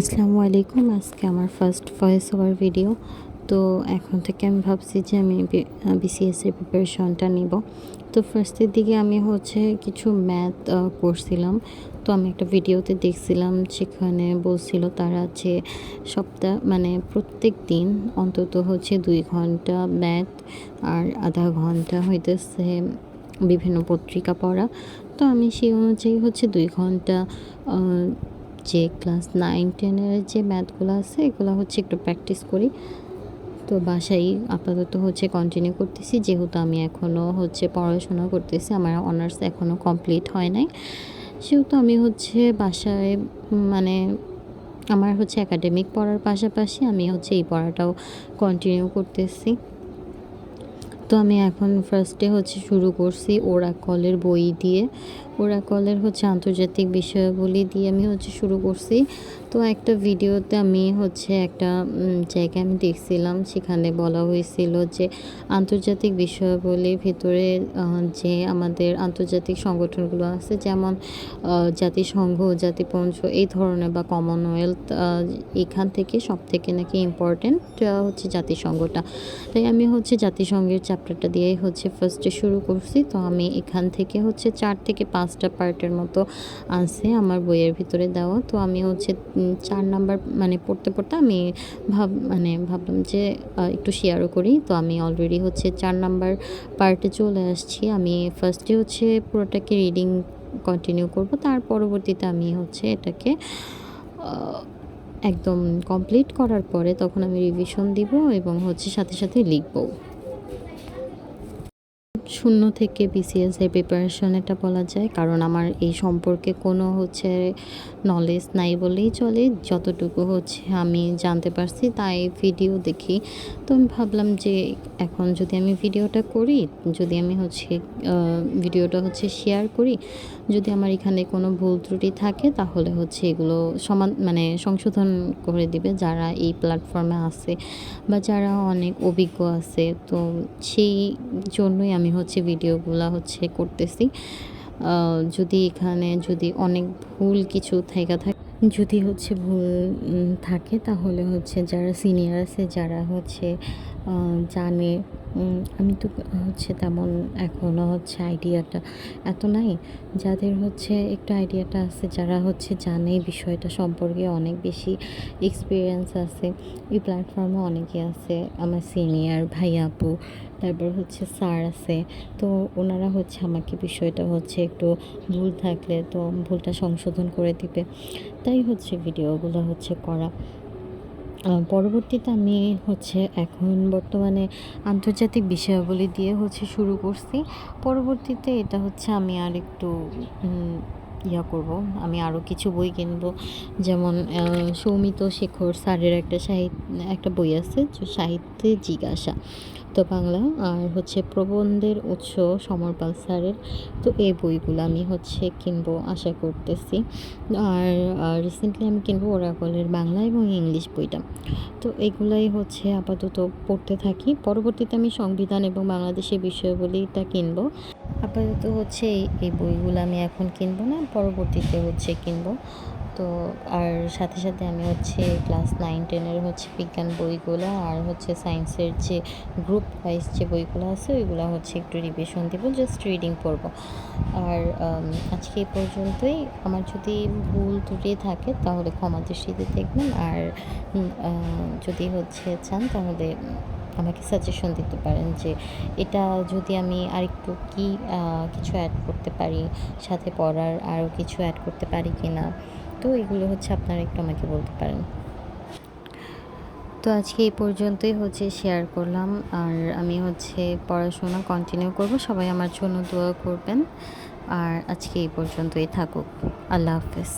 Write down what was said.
আসসালামু আলাইকুম। আজকে আমার ফার্স্ট ভয়েস ওভার ভিডিও। তো এখন থেকে আমি ভাবছি যে আমি বিসিএস এর প্রিপারেশনটা নিব। তো ফার্স্টের দিকে আমি কিছু ম্যাথ করছিলাম। তো আমি একটা ভিডিওতে দেখছিলাম, সেখানে বলছিল তারা যে প্রত্যেক দিন অন্তত 2 ঘন্টা ম্যাথ আর আধা ঘন্টা হইতেছে বিভিন্ন পত্রিকা পড়া। তো আমি সেই অনুযায়ী 2 ঘন্টা যে ক্লাস 9-10 এর যে ম্যাথগুলো আছে এগুলো একটু প্র্যাকটিস করি। তো বাসায় আপাতত কন্টিনিউ করতেছি, যেহেতু আমি এখনও পড়াশোনা করতেছি, আমার অনার্স এখনও কমপ্লিট হয় নাই। সেহেতু আমি বাসায় মানে আমার একাডেমিক পড়ার পাশাপাশি আমি এই পড়াটাও কন্টিনিউ করতেছি। তো আমি এখন ফার্স্টে শুরু করছি ওরাকলের বই দিয়ে। ওরাকলের আন্তর্জাতিক বিষয়াবলী দিয়ে আমি শুরু করছি। তো একটা ভিডিওতে আমি একটা জায়গায় আমি দেখছিলাম, সেখানে বলা হয়েছিল যে আন্তর্জাতিক বিষয়াবলীর ভিতরে যে আমাদের আন্তর্জাতিক সংগঠনগুলো আছে, যেমন জাতিসংঘ, জাতিপুঞ্জ এই ধরনের, বা কমনওয়েলথ, এখান থেকে সবথেকে নাকি ইম্পর্টেন্ট জাতিসংঘটা। তাই আমি জাতিসংঘের চ্যাপ্টারটা দিয়ে ফার্স্টে শুরু করছি। তো আমি এখান থেকে 4 থেকে 5টা পার্টের মতো আছে আমার বইয়ের ভিতরে দেওয়া। তো আমি 4 নাম্বার পড়তে পড়তে আমি ভাবলাম যে একটু শেয়ারও করি। তো আমি অলরেডি 4 নাম্বার পার্টে চলে আসছি। আমি ফার্স্টে পুরোটাকে রিডিং কন্টিনিউ করব, তার পরবর্তীতে আমি এটাকে একদম কমপ্লিট করার পরে তখন আমি রিভিশন দিব এবং সাথে সাথে লিখবো। শূন্য থেকে বিসিএস এর প্রিপারেশন এটা বলা যায়, কারণ আমার এই সম্পর্কে কোনো নলেজ নাই বলেই চলে। যতটুকু আমি জানতে পারছি তাই ভিডিও দেখি। তো আমি ভাবলাম যে এখন যদি আমি ভিডিওটা করি, যদি আমি ভিডিওটা শেয়ার করি, যদি আমার এখানে কোনো ভুল ত্রুটি থাকে তাহলে এগুলো সংশোধন করে দিবে যারা এই প্ল্যাটফর্মে আছে বা যারা অনেক অভিজ্ঞ আছে। তো সেই জন্যই আমি ভিডিওগুলা করতেছি। যদি অনেক ভুল কিছু থাকে, যদি ভুল থাকে, তাহলে যারা সিনিয়র আছে, যারা জানে, আমি তো তেমন এখনও আইডিয়াটা এত নাই। যাদের একটু আইডিয়াটা আছে, যারা জানে বিষয়টা সম্পর্কে, অনেক বেশি এক্সপিরিয়েন্স আছে, এই প্ল্যাটফর্মে অনেকে আছে, আমার সিনিয়র ভাই আপু, তারপর স্যার আছে। তো ওনারা আমাকে বিষয়টা একটু ভুল থাকলে তো ভুলটা সংশোধন করে দিবে। তাই ভিডিওগুলো করা। পরবর্তীতে আমি এখন বর্তমানে আন্তর্জাতিক বিষয়াবলী দিয়ে শুরু করছি। পরবর্তীতে এটা আমি আর একটু করব, আমি আরও কিছু বই কিনব। যেমন সৌমিত শেখর স্যারের একটা বই আছে, সাহিত্যে জিজ্ঞাসা, তো বাংলা, আর প্রবন্ধের উৎস সমর পাল স্যারের। তো এই বইগুলো আমি কিনবো আশা করতেছি। আর রিসেন্টলি আমি কিনবো ওরাকলের বাংলা এবং ইংলিশ বইটা। তো এগুলাই আপাতত পড়তে থাকি। পরবর্তীতে আমি সংবিধান এবং বাংলাদেশের বিষয়াবলীটা কিনবো। আপাতত এই বইগুলো আমি এখন কিনবো না, পরবর্তীতে কিনবো। তো আর সাথে সাথে আমি ক্লাস 9-10 এর বিজ্ঞান বইগুলো আর সায়েন্সের যে গ্রুপ ওয়াইজ যে বইগুলো আছে ওইগুলো একটু রিভিশন দেবো, জাস্ট রিডিং পড়ব। আর আজকে এই পর্যন্তই। আমার যদি ভুল ত্রুটি থাকে তাহলে ক্ষমা দৃষ্টিতে দেখবেন। আর যদি চান তাহলে আমাকে সাজেশন দিতে পারেন যে এটা যদি আমি আরেকটু কিছু অ্যাড করতে পারি, সাথে পড়ার আরও কিছু অ্যাড করতে পারি কি না। তো এগুলো আপনারা একটু আমাকে বলতে পারেন। তো আজকে এই পর্যন্তই শেয়ার করলাম। আর আমি পড়াশোনা কন্টিনিউ করব। সবাই আমার জন্য দোয়া করবেন। আর আজকে এই পর্যন্তই থাকুক। আল্লাহ হাফেজ।